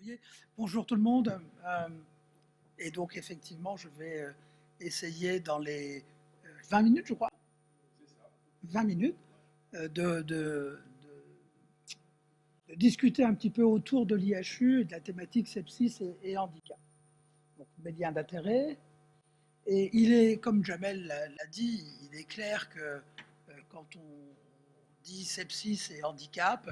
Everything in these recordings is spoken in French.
voyez. Bonjour tout le monde. Et donc, effectivement, je vais essayer dans les 20 minutes, je crois, 20 minutes, de discuter un petit peu autour de l'IHU et de la thématique sepsis et handicap. Donc, mes liens d'intérêt. Et il est, comme Jamel l'a dit, il est clair que quand on dit sepsis et handicap,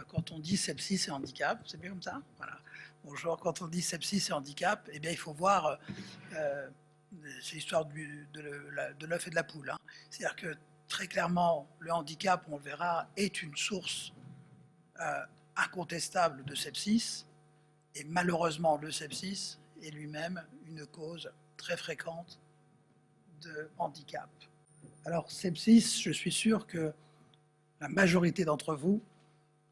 c'est bien comme ça, voilà. Bonjour, quand on dit sepsis et handicap, eh bien, il faut voir, c'est l'histoire de l'œuf et de la poule, hein. C'est-à-dire que très clairement, le handicap, on le verra, est une source incontestable de sepsis, et malheureusement, le sepsis est lui-même une cause très fréquente de handicap. Alors, sepsis, je suis sûr que la majorité d'entre vous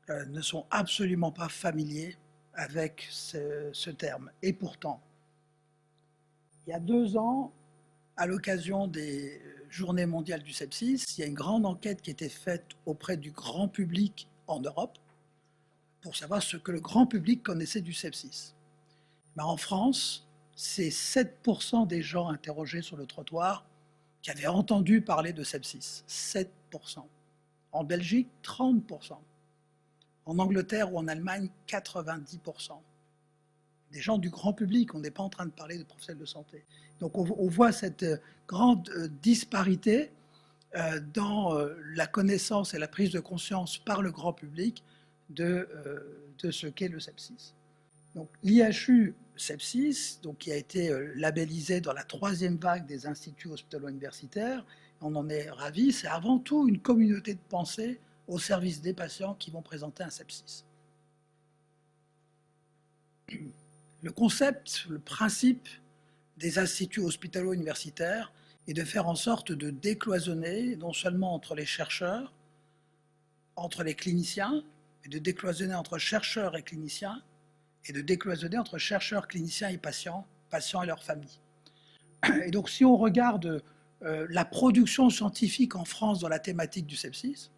ne sont absolument pas familiers avec ce terme. Et pourtant, il y a 2 ans, à l'occasion des Journées mondiales du sepsis, il y a une grande enquête qui a été faite auprès du grand public en Europe pour savoir ce que le grand public connaissait du sepsis. Ben, en France, c'est 7% des gens interrogés sur le trottoir qui avaient entendu parler de sepsis. 7%. En Belgique, 30%. En Angleterre ou en Allemagne, 90%. Des gens du grand public, on n'est pas en train de parler de professionnels de santé. Donc on voit cette grande disparité dans la connaissance et la prise de conscience par le grand public de ce qu'est le sepsis. Donc l'IHU sepsis, donc, qui a été labellisé dans la 3e vague des instituts hospitalo-universitaires, on en est ravis, c'est avant tout une communauté de pensée au service des patients qui vont présenter un sepsis. Le concept, le principe des instituts hospitalo-universitaires est de faire en sorte de décloisonner, non seulement entre les chercheurs, entre les cliniciens, mais de décloisonner entre chercheurs et cliniciens, et de décloisonner entre chercheurs, cliniciens et patients, patients et leurs familles. Et donc, si on regarde la production scientifique en France dans la thématique du sepsis,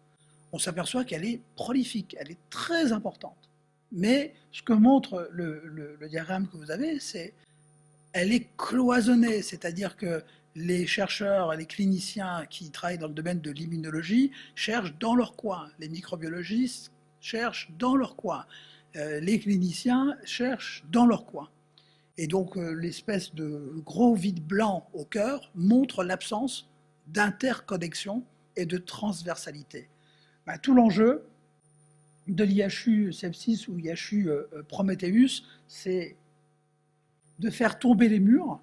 on s'aperçoit qu'elle est prolifique, elle est très importante. Mais ce que montre le diagramme que vous avez, c'est qu'elle est cloisonnée, c'est-à-dire que les chercheurs et les cliniciens qui travaillent dans le domaine de l'immunologie cherchent dans leur coin, les microbiologistes cherchent dans leur coin, les cliniciens cherchent dans leur coin. Et donc l'espèce de gros vide blanc au cœur montre l'absence d'interconnexion et de transversalité. Ben, tout l'enjeu de l'IHU sepsis ou IHU Prometheus, c'est de faire tomber les murs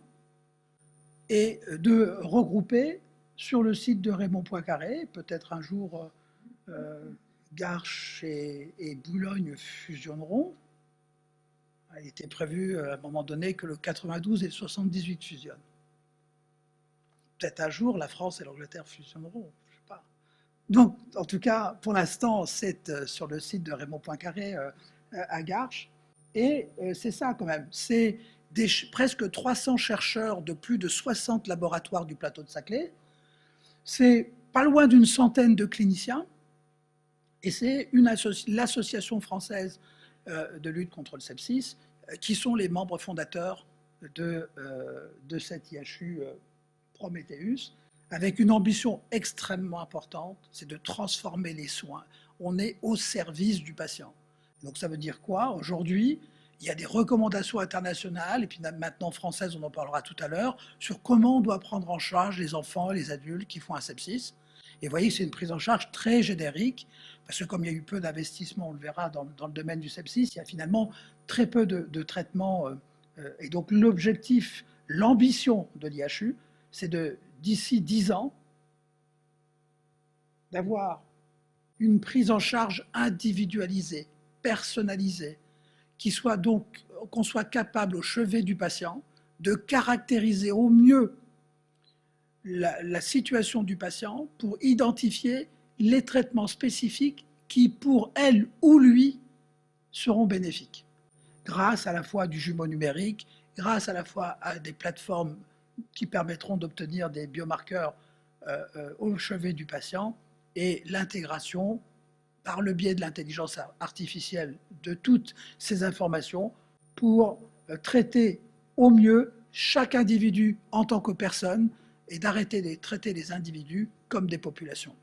et de regrouper sur le site de Raymond Poincaré, peut-être un jour Garches et Boulogne fusionneront. Il était prévu à un moment donné que le 92 et le 78 fusionnent. Peut-être un jour la France et l'Angleterre fusionneront, je ne sais pas. Donc, en tout cas, pour l'instant, c'est sur le site de Raymond Poincaré à Garches. Et c'est ça quand même. C'est presque 300 chercheurs de plus de 60 laboratoires du plateau de Saclay. C'est pas loin d'une centaine de cliniciens. Et c'est l'association française de lutte contre le sepsis qui sont les membres fondateurs de cette IHU Prometheus, avec une ambition extrêmement importante, c'est de transformer les soins. On est au service du patient. Donc ça veut dire quoi? Aujourd'hui, il y a des recommandations internationales, et puis maintenant françaises, on en parlera tout à l'heure, sur comment on doit prendre en charge les enfants et les adultes qui font un sepsis. Et vous voyez que c'est une prise en charge très générique, parce que comme il y a eu peu d'investissements, on le verra dans le domaine du sepsis, il y a finalement très peu de traitements. Et donc l'objectif, l'ambition de l'IHU, c'est d'ici 10 ans, d'avoir une prise en charge individualisée, personnalisée, qu'on soit capable au chevet du patient de caractériser au mieux la situation du patient pour identifier les traitements spécifiques qui, pour elle ou lui, seront bénéfiques. Grâce à la fois du jumeau numérique, grâce à la fois à des plateformes qui permettront d'obtenir des biomarqueurs au chevet du patient et l'intégration par le biais de l'intelligence artificielle de toutes ces informations pour traiter au mieux chaque individu en tant que personne et d'arrêter de traiter les individus comme des populations.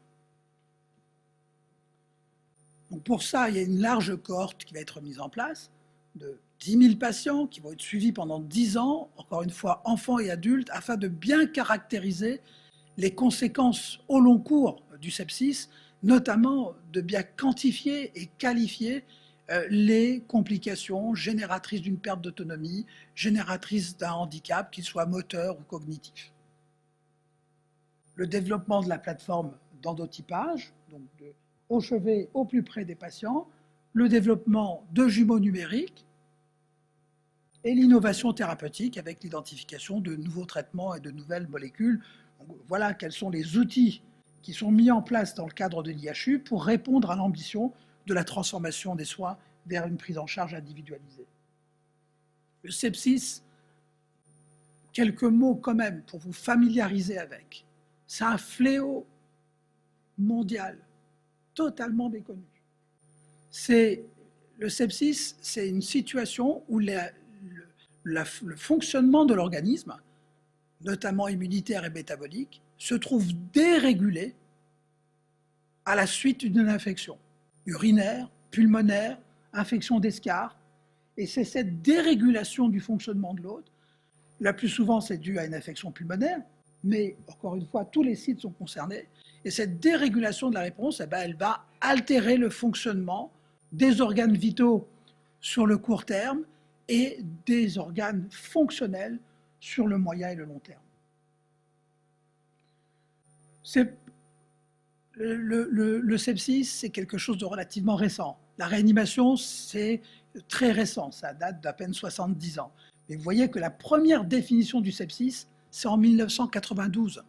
Donc pour ça, il y a une large cohorte qui va être mise en place de 10 000 patients qui vont être suivis pendant 10 ans, encore une fois enfants et adultes, afin de bien caractériser les conséquences au long cours du sepsis, notamment de bien quantifier et qualifier les complications génératrices d'une perte d'autonomie, génératrices d'un handicap, qu'il soit moteur ou cognitif. Le développement de la plateforme d'endotypage, donc au chevet, au plus près des patients, le développement de jumeaux numériques et l'innovation thérapeutique avec l'identification de nouveaux traitements et de nouvelles molécules. Donc, voilà quels sont les outils qui sont mis en place dans le cadre de l'IHU pour répondre à l'ambition de la transformation des soins vers une prise en charge individualisée. Le sepsis, quelques mots quand même pour vous familiariser avec. C'est un fléau mondial, totalement méconnu. Le sepsis, c'est une situation où le fonctionnement de l'organisme, notamment immunitaire et métabolique, se trouve dérégulé à la suite d'une infection urinaire, pulmonaire, infection d'escarre. Et c'est cette dérégulation du fonctionnement de l'autre. La plus souvent, c'est dû à une infection pulmonaire, mais encore une fois, tous les sites sont concernés. Et cette dérégulation de la réponse, elle va altérer le fonctionnement des organes vitaux sur le court terme et des organes fonctionnels sur le moyen et le long terme. Le sepsis, c'est quelque chose de relativement récent. La réanimation, c'est très récent, ça date d'à peine 70 ans. Mais vous voyez que la première définition du sepsis, c'est en 1992.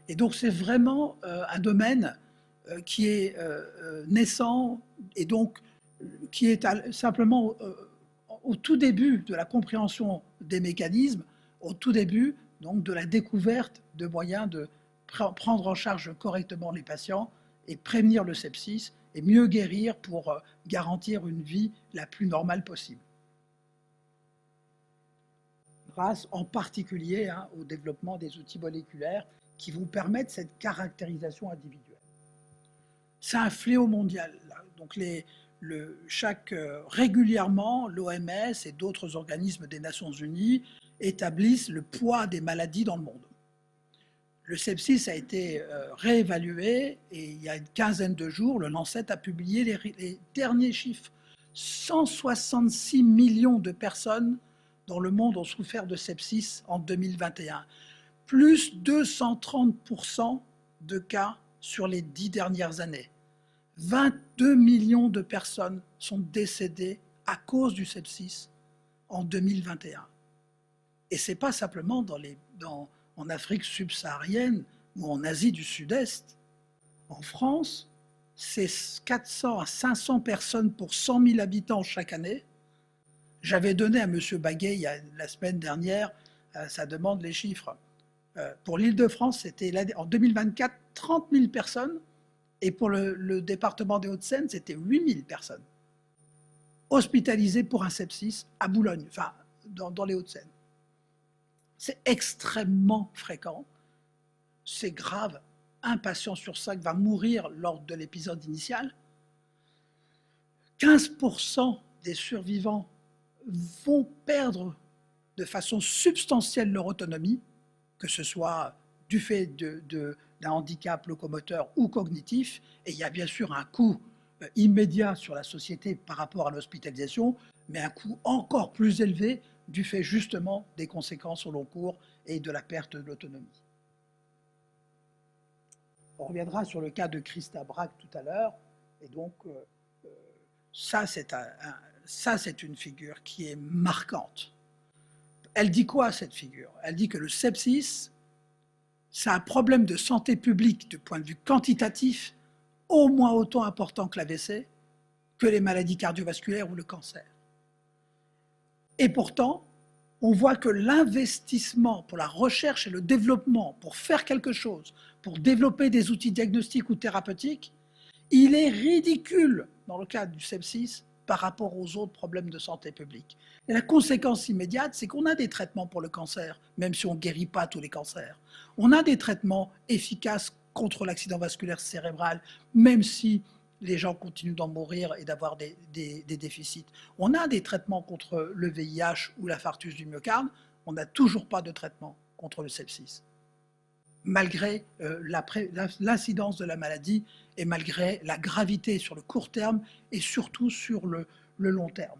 Et donc c'est vraiment un domaine qui est naissant et donc qui est simplement au tout début de la compréhension des mécanismes, au tout début donc de la découverte de moyens de prendre en charge correctement les patients et prévenir le sepsis et mieux guérir pour garantir une vie la plus normale possible. Grâce en particulier au développement des outils moléculaires qui vont permettre cette caractérisation individuelle. C'est un fléau mondial. Là. Donc régulièrement, l'OMS et d'autres organismes des Nations Unies établissent le poids des maladies dans le monde. Le sepsis a été réévalué et il y a une quinzaine de jours, le Lancet a publié les derniers chiffres. 166 millions de personnes dans le monde ont souffert de sepsis en 2021, plus 230% de cas sur les 10 dernières années. 22 millions de personnes sont décédées à cause du sepsis en 2021. Et ce n'est pas simplement en Afrique subsaharienne ou en Asie du Sud-Est. En France, c'est 400 à 500 personnes pour 100 000 habitants chaque année. J'avais donné à M. Baguet la semaine dernière sa demande, les chiffres. Pour l'Île-de-France, c'était en 2024 30 000 personnes et pour le département des Hauts-de-Seine, c'était 8 000 personnes hospitalisées pour un sepsis à Boulogne, enfin dans les Hauts-de-Seine. C'est extrêmement fréquent, c'est grave. Un patient sur 5 va mourir lors de l'épisode initial. 15% des survivants vont perdre de façon substantielle leur autonomie, que ce soit du fait d'un handicap locomoteur ou cognitif. Et il y a bien sûr un coût immédiat sur la société par rapport à l'hospitalisation, mais un coût encore plus élevé du fait justement des conséquences au long cours et de la perte de l'autonomie. On reviendra sur le cas de Christa Braque tout à l'heure, et donc ça c'est une figure qui est marquante. Elle dit quoi cette figure? Elle dit que le sepsis, c'est un problème de santé publique du point de vue quantitatif au moins autant important que l'AVC, que les maladies cardiovasculaires ou le cancer. Et pourtant, on voit que l'investissement pour la recherche et le développement, pour faire quelque chose, pour développer des outils diagnostiques ou thérapeutiques, il est ridicule dans le cas du sepsis par rapport aux autres problèmes de santé publique. Et la conséquence immédiate, c'est qu'on a des traitements pour le cancer, même si on ne guérit pas tous les cancers. On a des traitements efficaces contre l'accident vasculaire cérébral, même si les gens continuent d'en mourir et d'avoir des déficits. On a des traitements contre le VIH ou l'infarctus du myocarde, on n'a toujours pas de traitement contre le sepsis, malgré l'incidence de la maladie et malgré la gravité sur le court terme et surtout sur le long terme.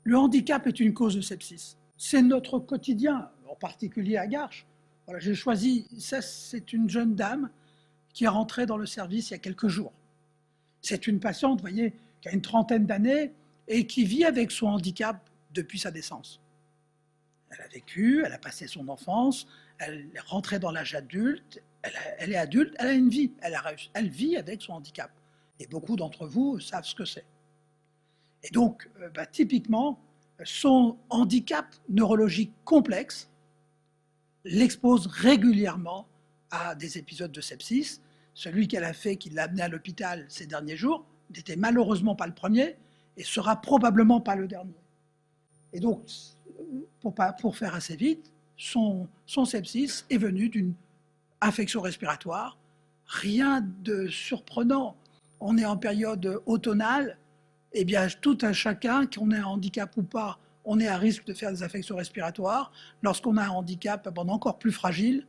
Le handicap est une cause de sepsis. C'est notre quotidien, en particulier à Garches. Voilà, j'ai choisi, ça c'est une jeune dame qui est rentrée dans le service il y a quelques jours. C'est une patiente, vous voyez, qui a une trentaine d'années et qui vit avec son handicap depuis sa naissance. Elle a vécu, elle a passé son enfance, elle est rentrée dans l'âge adulte, elle est adulte, elle a une vie, elle vit avec son handicap. Et beaucoup d'entre vous savent ce que c'est. Et donc, typiquement, son handicap neurologique complexe l'expose régulièrement à des épisodes de sepsis. Celui qu'elle a fait, qui l'a amené à l'hôpital ces derniers jours, n'était malheureusement pas le premier et sera probablement pas le dernier. Et donc, pour faire assez vite, son sepsis est venu d'une infection respiratoire. Rien de surprenant. On est en période automnale, et bien tout un chacun, qu'on ait un handicap ou pas, on est à risque de faire des infections respiratoires. Lorsqu'on a un handicap, on est encore plus fragile.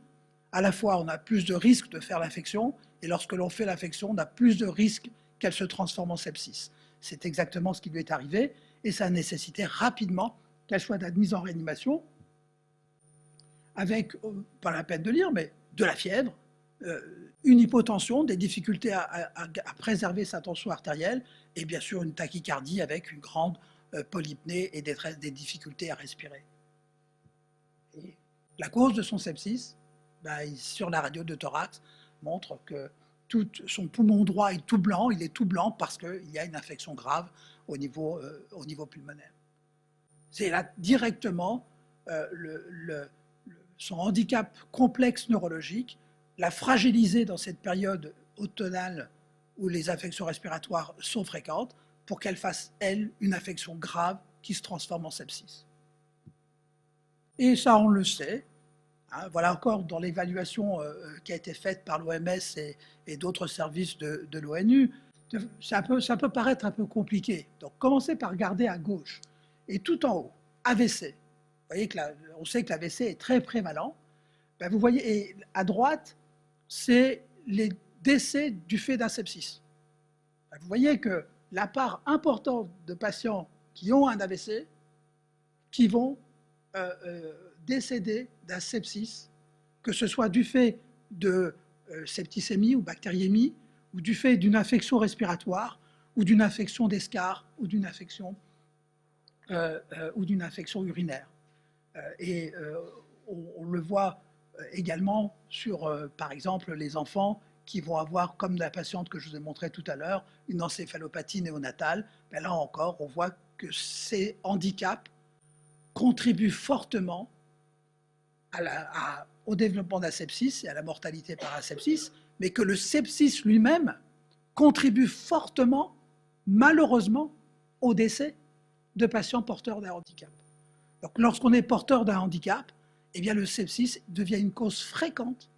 À la fois, on a plus de risques de faire l'infection, et lorsque l'on fait l'infection, on a plus de risques qu'elle se transforme en sepsis. C'est exactement ce qui lui est arrivé, et ça a nécessité rapidement qu'elle soit admise en réanimation, avec, pas la peine de lire, mais de la fièvre, une hypotension, des difficultés à préserver sa tension artérielle, et bien sûr une tachycardie avec une grande polypnée et des difficultés à respirer. Et la cause de son sepsis, sur la radio de thorax, montre que tout son poumon droit est tout blanc, il est tout blanc parce qu'il y a une infection grave au niveau pulmonaire. C'est là directement son handicap complexe neurologique l'a fragilisé dans cette période automnale où les infections respiratoires sont fréquentes pour qu'elle fasse, elle, une infection grave qui se transforme en sepsis. Et ça, on le sait. Hein, voilà encore dans l'évaluation qui a été faite par l'OMS et d'autres services de l'ONU, ça peut paraître un peu compliqué. Donc, commencez par regarder à gauche. Et tout en haut, AVC. Vous voyez on sait que l'AVC est très prévalent. Vous voyez, et à droite, c'est les décès du fait d'un sepsis. Vous voyez que la part importante de patients qui ont un AVC, qui vont décéder d'un sepsis, que ce soit du fait de septicémie ou bactériémie, ou du fait d'une infection respiratoire, ou d'une infection d'escarre, ou d'une infection urinaire. On le voit également sur, par exemple, les enfants qui vont avoir, comme la patiente que je vous ai montré tout à l'heure, une encéphalopathie néonatale. Là encore, on voit que ces handicaps contribuent fortement au développement d'un sepsis et à la mortalité par un sepsis, mais que le sepsis lui-même contribue fortement, malheureusement, au décès de patients porteurs d'un handicap. Donc, lorsqu'on est porteur d'un handicap, eh bien, le sepsis devient une cause fréquente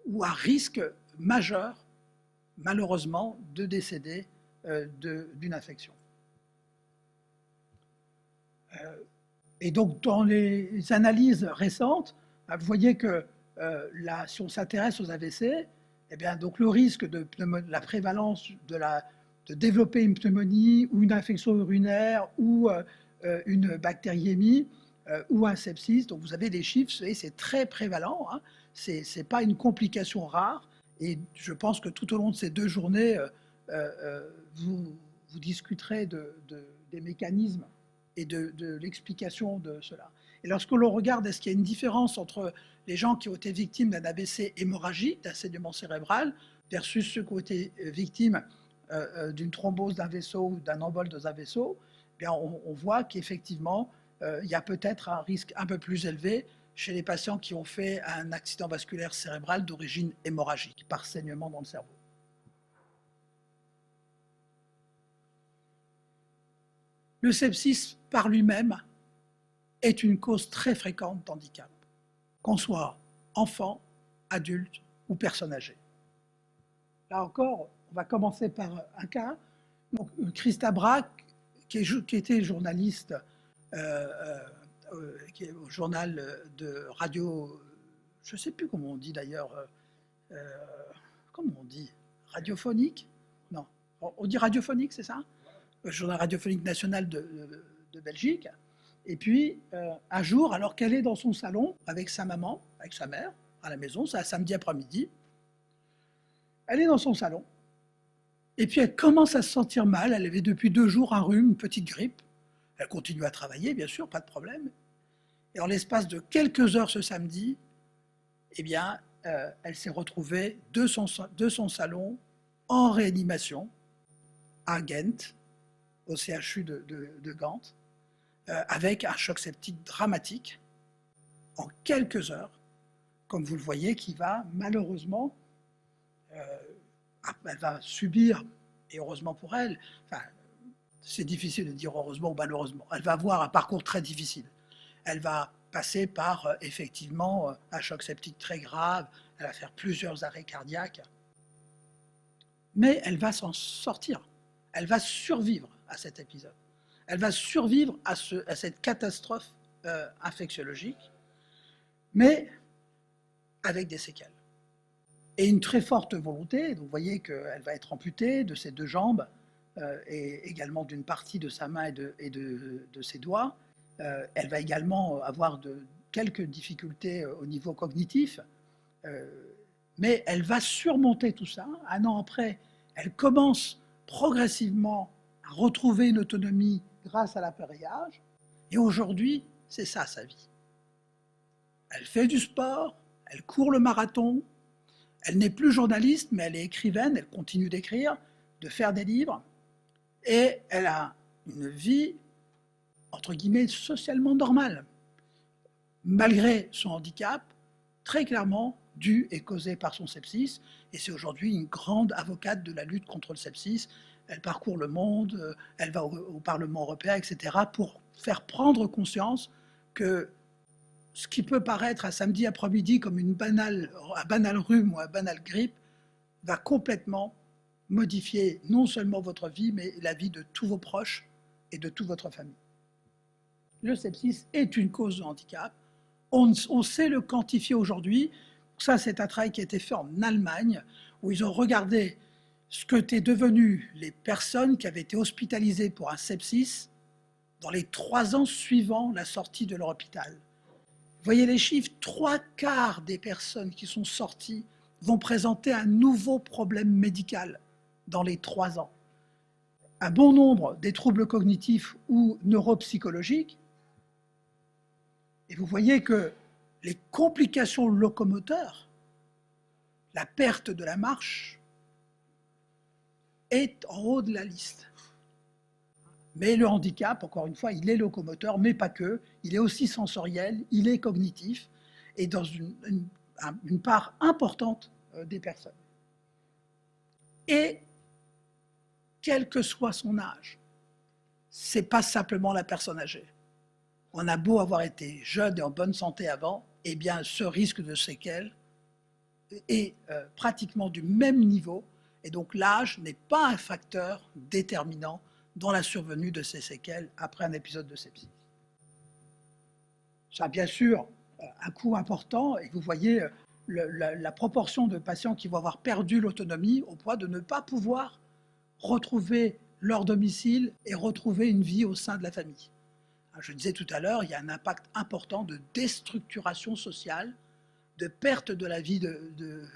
ou à risque majeur, malheureusement, de décéder d'une infection. Et donc, dans les analyses récentes, vous voyez que si on s'intéresse aux AVC, eh bien, donc le risque de la prévalence de développer une pneumonie ou une infection urinaire ou une bactériémie ou un sepsis, donc vous avez des chiffres, c'est très prévalent, hein, c'est pas une complication rare, et je pense que tout au long de ces 2 journées, vous discuterez des mécanismes et de l'explication de cela. Et lorsque l'on regarde, est-ce qu'il y a une différence entre les gens qui ont été victimes d'un AVC hémorragique, d'un saignement cérébral, versus ceux qui ont été victimes d'une thrombose d'un vaisseau ou d'un embole dans un vaisseau, eh bien on voit qu'effectivement, il y a peut-être un risque un peu plus élevé chez les patients qui ont fait un accident vasculaire cérébral d'origine hémorragique, par saignement dans le cerveau. Le sepsis par lui-même est une cause très fréquente d'handicap, qu'on soit enfant, adulte ou personne âgée. Là encore, on va commencer par un cas. Donc, Christa Braque, qui était journaliste qui est au journal de radio, je ne sais plus comment on dit d'ailleurs, comment on dit, radiophonique? Non, on dit radiophonique, c'est ça? Le journal radiophonique national de Belgique. Et puis, un jour, alors qu'elle est dans son salon avec sa maman, avec sa mère, à la maison, c'est un samedi après-midi, elle est dans son salon, et puis elle commence à se sentir mal, elle avait depuis 2 jours un rhume, une petite grippe, elle continue à travailler, bien sûr, pas de problème, et en l'espace de quelques heures ce samedi, eh bien, elle s'est retrouvée de son salon en réanimation à Ghent, au CHU de Gand, avec un choc septique dramatique en quelques heures, comme vous le voyez, qui va malheureusement, elle va subir, et heureusement pour elle, enfin, c'est difficile de dire heureusement ou malheureusement, elle va avoir un parcours très difficile. Elle va passer par effectivement un choc septique très grave, elle va faire plusieurs arrêts cardiaques, mais elle va s'en sortir, elle va survivre à cet épisode. Elle va survivre à cette catastrophe infectiologique, mais avec des séquelles. Et une très forte volonté, donc vous voyez qu'elle va être amputée de ses 2 jambes et également d'une partie de sa main et de ses doigts. Elle va également avoir quelques difficultés au niveau cognitif, mais elle va surmonter tout ça. 1 an après, elle commence progressivement à retrouver une autonomie grâce à l'appareillage, et aujourd'hui, c'est ça sa vie. Elle fait du sport, elle court le marathon, elle n'est plus journaliste, mais elle est écrivaine, elle continue d'écrire, de faire des livres, et elle a une vie, entre guillemets, socialement normale, malgré son handicap, très clairement dû et causé par son sepsis, et c'est aujourd'hui une grande avocate de la lutte contre le sepsis. Elle parcourt le monde, elle va au Parlement européen, etc., pour faire prendre conscience que ce qui peut paraître un samedi après-midi comme un banal rhume ou un banal grippe va complètement modifier non seulement votre vie, mais la vie de tous vos proches et de toute votre famille. Le sepsis est une cause de handicap. On sait le quantifier aujourd'hui. Ça, c'est un travail qui a été fait en Allemagne, où ils ont regardé ce que étaient devenues les personnes qui avaient été hospitalisées pour un sepsis dans les 3 ans suivant la sortie de leur hôpital. Vous voyez les chiffres, 3/4 des personnes qui sont sorties vont présenter un nouveau problème médical dans les 3 ans. Un bon nombre des troubles cognitifs ou neuropsychologiques. Et vous voyez que les complications locomoteurs, la perte de la marche, est en haut de la liste. Mais le handicap, encore une fois, il est locomoteur, mais pas que. Il est aussi sensoriel, il est cognitif, et dans une part importante des personnes. Et quel que soit son âge, ce n'est pas simplement la personne âgée. On a beau avoir été jeune et en bonne santé avant, eh bien ce risque de séquelles est pratiquement du même niveau, et donc l'âge n'est pas un facteur déterminant dans la survenue de ces séquelles après un épisode de sepsis. Ça a bien sûr un coût important, et vous voyez la proportion de patients qui vont avoir perdu l'autonomie au point de ne pas pouvoir retrouver leur domicile et retrouver une vie au sein de la famille. Je disais tout à l'heure, il y a un impact important de déstructuration sociale, de perte de la vie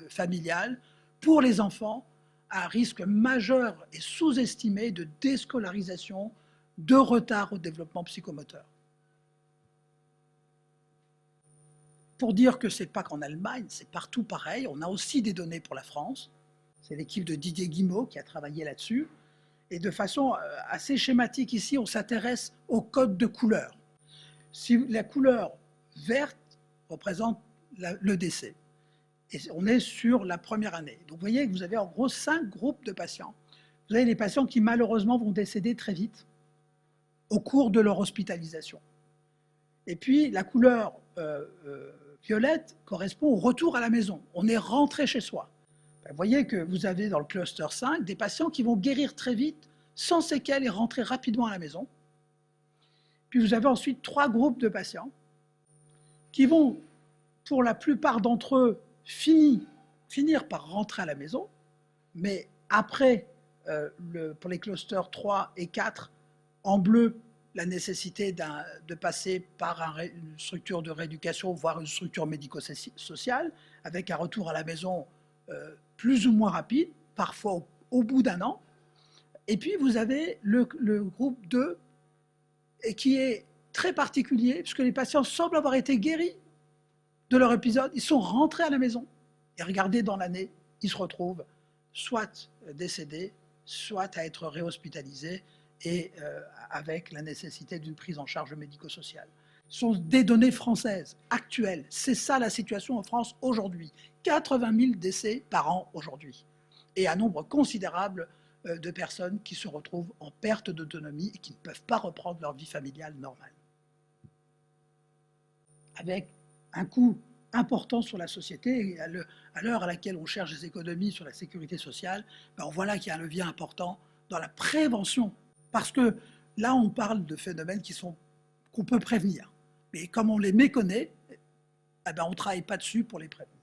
familiale pour les enfants, un risque majeur et sous-estimé de déscolarisation, de retard au développement psychomoteur. Pour dire que ce n'est pas qu'en Allemagne, c'est partout pareil, on a aussi des données pour la France. C'est l'équipe de Didier Guimau qui a travaillé là-dessus. Et de façon assez schématique ici, on s'intéresse au code de couleur. Si la couleur verte représente le décès, et on est sur la première année. Donc vous voyez que vous avez en gros 5 groupes de patients. Vous avez les patients qui malheureusement vont décéder très vite. au cours de leur hospitalisation. Et puis la couleur violette correspond au retour à la maison. On est rentré chez soi. Vous voyez que vous avez dans le cluster 5 des patients qui vont guérir très vite, sans séquelles et rentrer rapidement à la maison. Puis vous avez ensuite 3 groupes de patients qui vont, pour la plupart d'entre eux, finir par rentrer à la maison, mais après, pour les clusters 3 et 4, en bleu, la nécessité de passer par une structure de rééducation, voire une structure médico-sociale, avec un retour à la maison plus ou moins rapide, parfois au bout d'un an. Et puis vous avez le groupe 2, qui est très particulier, puisque les patients semblent avoir été guéris de leur épisode, ils sont rentrés à la maison. Et regardez, dans l'année, ils se retrouvent soit décédés, soit à être réhospitalisés, et avec la nécessité d'une prise en charge médico-sociale. Ce sont des données françaises, actuelles. C'est ça la situation en France aujourd'hui. 80 000 décès par an aujourd'hui. Et un nombre considérable de personnes qui se retrouvent en perte d'autonomie et qui ne peuvent pas reprendre leur vie familiale normale. Avec un coût important sur la société, et à l'heure à laquelle on cherche des économies sur la sécurité sociale, on voit là qu'il y a un levier important dans la prévention. Parce que là, on parle de phénomènes qu'on peut prévenir. Mais comme on les méconnaît, on ne travaille pas dessus pour les prévenir.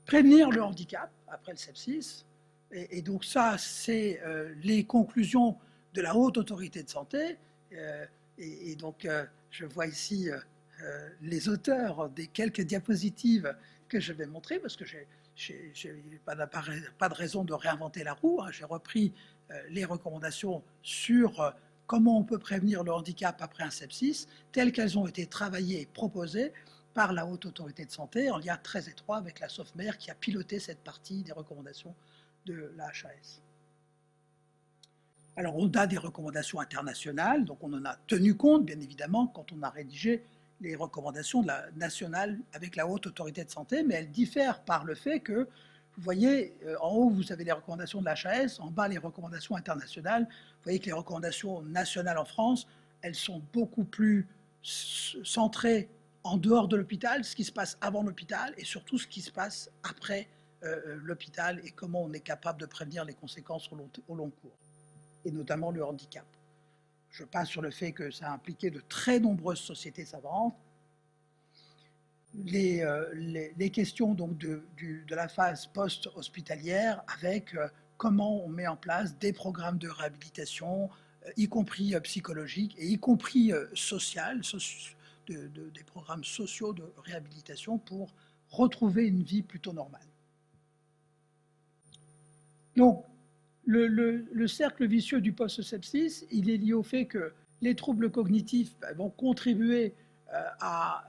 Prévenir le handicap après le sepsis, et donc ça, c'est les conclusions de la Haute Autorité de Santé. Et donc, je vois ici les auteurs des quelques diapositives que je vais montrer, parce que je n'ai pas de raison de réinventer la roue. J'ai repris les recommandations sur comment on peut prévenir le handicap après un sepsis, telles qu'elles ont été travaillées et proposées par la Haute Autorité de Santé, en lien très étroit avec la SOFMER qui a piloté cette partie des recommandations de la HAS. Alors, on a des recommandations internationales, donc on en a tenu compte, bien évidemment, quand on a rédigé les recommandations de la nationale avec la Haute Autorité de Santé, mais elles diffèrent par le fait que, vous voyez, en haut, vous avez les recommandations de la HAS, en bas, les recommandations internationales. Vous voyez que les recommandations nationales en France, elles sont beaucoup plus centrées en dehors de l'hôpital, ce qui se passe avant l'hôpital, et surtout ce qui se passe après l'hôpital, et comment on est capable de prévenir les conséquences au long cours, et notamment le handicap. Je passe sur le fait que ça a impliqué de très nombreuses sociétés savantes. Les questions donc de la phase post-hospitalière, avec comment on met en place des programmes de réhabilitation, y compris psychologiques et y compris social, des programmes sociaux de réhabilitation pour retrouver une vie plutôt normale. Donc, le cercle vicieux du post-sepsis, il est lié au fait que les troubles cognitifs vont contribuer à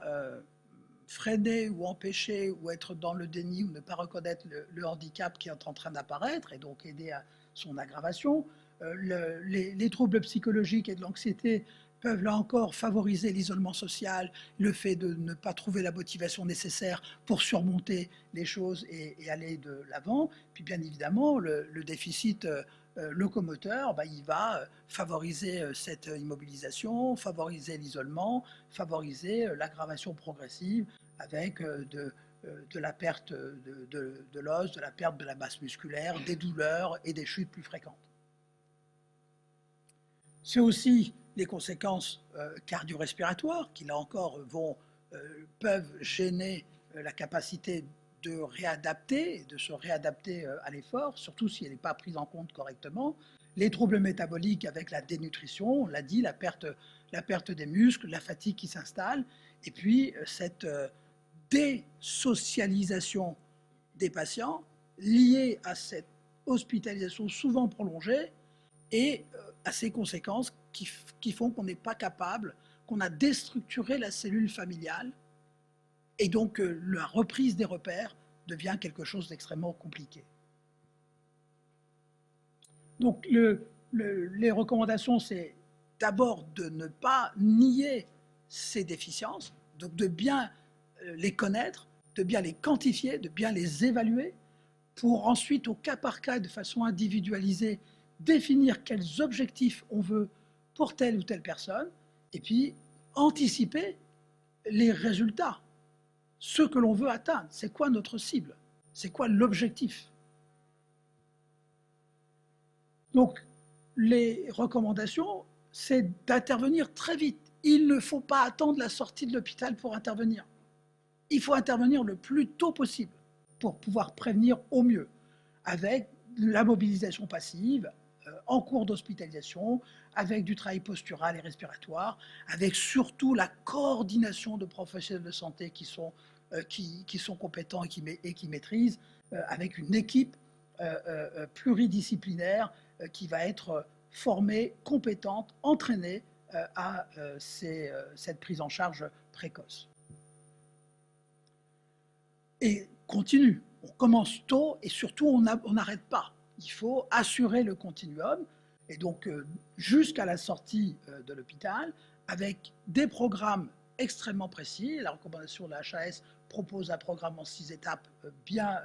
freiner ou empêcher ou être dans le déni ou ne pas reconnaître le handicap qui est en train d'apparaître et donc aider à son aggravation. Les troubles psychologiques et de l'anxiété peuvent là encore favoriser l'isolement social, le fait de ne pas trouver la motivation nécessaire pour surmonter les choses et aller de l'avant. Puis bien évidemment, le déficit locomoteur, il va favoriser cette immobilisation, favoriser l'isolement, favoriser l'aggravation progressive avec de la perte de l'os, de la perte de la masse musculaire, des douleurs et des chutes plus fréquentes. C'est aussi les conséquences cardio-respiratoires qui, là encore, peuvent gêner la capacité de se réadapter à l'effort, surtout si elle n'est pas prise en compte correctement. Les troubles métaboliques avec la dénutrition, on l'a dit, la perte des muscles, la fatigue qui s'installe, et puis cette désocialisation des patients liée à cette hospitalisation souvent prolongée et à ces conséquences qui font qu'on n'est pas capable, qu'on a déstructuré la cellule familiale, et donc la reprise des repères devient quelque chose d'extrêmement compliqué. Donc les recommandations, c'est d'abord de ne pas nier ces déficiences, donc de bien les connaître, de bien les quantifier, de bien les évaluer, pour ensuite, au cas par cas, de façon individualisée, définir quels objectifs on veut pour telle ou telle personne, et puis anticiper les résultats, ce que l'on veut atteindre. C'est quoi notre cible? C'est quoi l'objectif? Donc, les recommandations, c'est d'intervenir très vite. Il ne faut pas attendre la sortie de l'hôpital pour intervenir. Il faut intervenir le plus tôt possible pour pouvoir prévenir au mieux, avec la mobilisation passive, en cours d'hospitalisation, avec du travail postural et respiratoire, avec surtout la coordination de professionnels de santé qui sont compétents et qui maîtrisent, avec une équipe pluridisciplinaire qui va être formée, compétente, entraînée à cette prise en charge précoce. Et continue. On commence tôt et surtout on n'arrête pas. Il faut assurer le continuum et donc jusqu'à la sortie de l'hôpital avec des programmes extrêmement précis. La recommandation de la HAS propose un programme en 6 étapes bien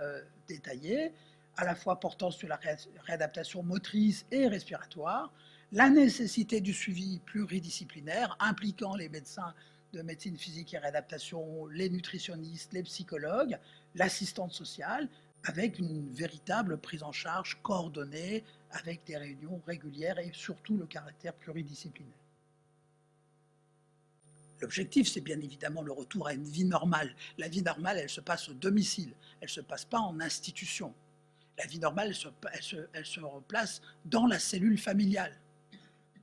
détaillé, à la fois portant sur la réadaptation motrice et respiratoire, la nécessité du suivi pluridisciplinaire impliquant les médecins de médecine physique et réadaptation, les nutritionnistes, les psychologues, l'assistante sociale, avec une véritable prise en charge coordonnée, avec des réunions régulières et surtout le caractère pluridisciplinaire. L'objectif, c'est bien évidemment le retour à une vie normale. La vie normale, elle se passe au domicile, elle ne se passe pas en institution. La vie normale, elle se replace dans la cellule familiale.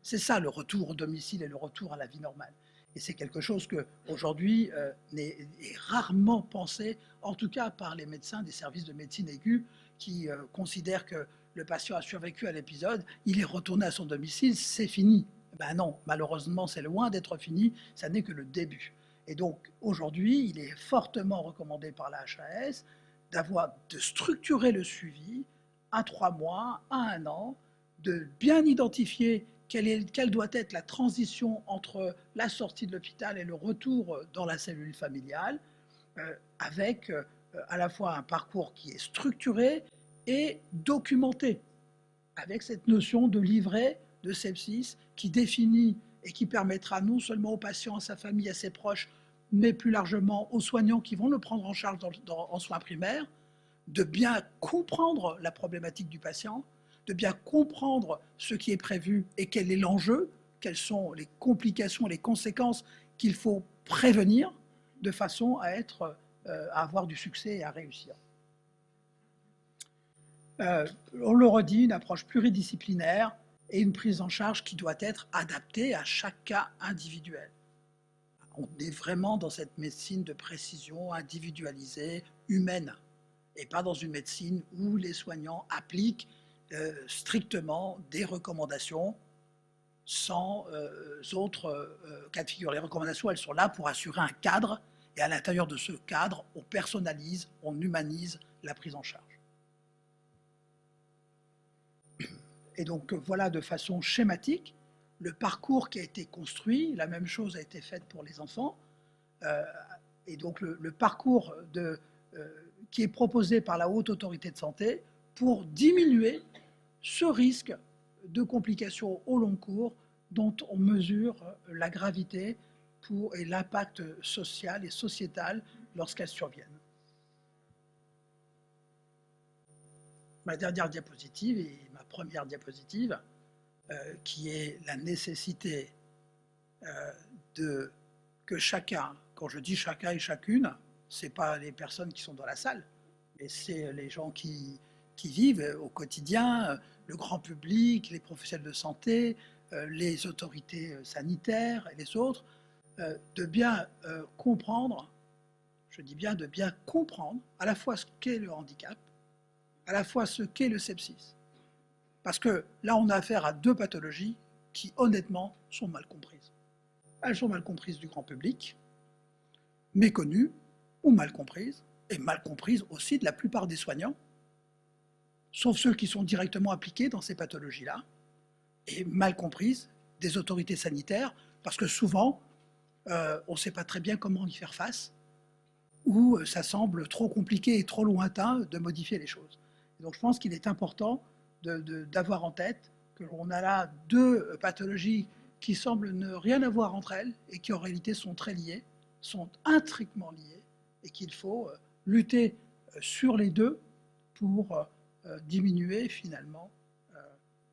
C'est ça le retour au domicile et le retour à la vie normale. Et c'est quelque chose qu'aujourd'hui est rarement pensé, en tout cas par les médecins des services de médecine aiguë, qui considèrent que le patient a survécu à l'épisode, il est retourné à son domicile, c'est fini. Ben non, malheureusement, c'est loin d'être fini, ça n'est que le début. Et donc aujourd'hui, il est fortement recommandé par la HAS de structurer le suivi à 3 mois, à 1 an, de bien identifier quelle doit être la transition entre la sortie de l'hôpital et le retour dans la cellule familiale, avec à la fois un parcours qui est structuré et documenté, avec cette notion de livret de sepsis qui définit et qui permettra non seulement aux patients, à sa famille, à ses proches, mais plus largement aux soignants qui vont le prendre en charge en soins primaires, de bien comprendre la problématique du patient, de bien comprendre ce qui est prévu et quel est l'enjeu, quelles sont les complications, les conséquences qu'il faut prévenir de façon à avoir du succès et à réussir. On le redit, une approche pluridisciplinaire et une prise en charge qui doit être adaptée à chaque cas individuel. On est vraiment dans cette médecine de précision individualisée, humaine, et pas dans une médecine où les soignants appliquent strictement des recommandations sans autres cas de figure. Les recommandations, elles sont là pour assurer un cadre, et à l'intérieur de ce cadre, on personnalise, on humanise la prise en charge. Et donc voilà de façon schématique le parcours qui a été construit. La même chose a été faite pour les enfants. Et donc le parcours qui est proposé par la Haute Autorité de Santé pour diminuer ce risque de complications au long cours dont on mesure la gravité et l'impact social et sociétal lorsqu'elles surviennent. Ma dernière diapositive et ma première diapositive, qui est la nécessité que chacun, quand je dis chacun et chacune, ce n'est pas les personnes qui sont dans la salle, mais c'est les gens qui vivent au quotidien, le grand public, les professionnels de santé, les autorités sanitaires et les autres, de bien comprendre, je dis bien de bien comprendre à la fois ce qu'est le handicap, à la fois ce qu'est le sepsis. Parce que là, on a affaire à deux pathologies qui, honnêtement, sont mal comprises. Elles sont mal comprises du grand public, méconnues ou mal comprises, et mal comprises aussi de la plupart des soignants, sauf ceux qui sont directement impliqués dans ces pathologies-là, et mal comprises des autorités sanitaires, parce que souvent, on ne sait pas très bien comment y faire face, ou ça semble trop compliqué et trop lointain de modifier les choses. Et donc je pense qu'il est important d'avoir en tête qu'on a là deux pathologies qui semblent ne rien avoir entre elles et qui en réalité sont très liées, sont intriquement liées, et qu'il faut lutter sur les deux pour diminuer finalement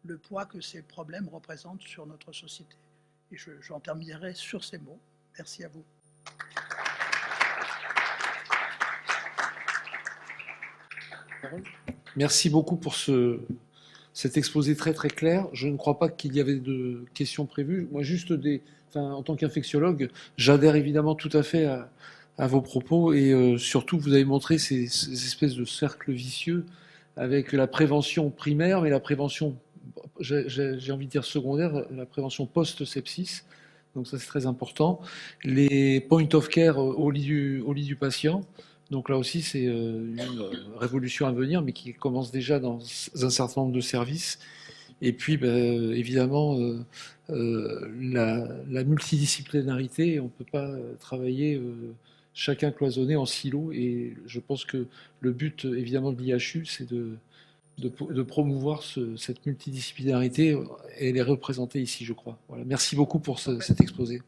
le poids que ces problèmes représentent sur notre société. Et j'en terminerai sur ces mots. Merci à vous. Merci beaucoup pour cet exposé très très clair. Je ne crois pas qu'il y avait de questions prévues. Moi, juste en tant qu'infectiologue, j'adhère évidemment tout à fait à vos propos et surtout, vous avez montré ces espèces de cercles vicieux avec la prévention primaire, mais la prévention, j'ai envie de dire secondaire, la prévention post-sepsis. Donc ça, c'est très important. Les point of care au lit du patient. Donc là aussi, c'est une révolution à venir, mais qui commence déjà dans un certain nombre de services. Et puis, évidemment, la multidisciplinarité, on ne peut pas travailler chacun cloisonné en silo. Et je pense que le but, évidemment, de l'IHU, c'est de promouvoir cette multidisciplinarité et les représenter ici, je crois. Voilà. Merci beaucoup pour cet exposé.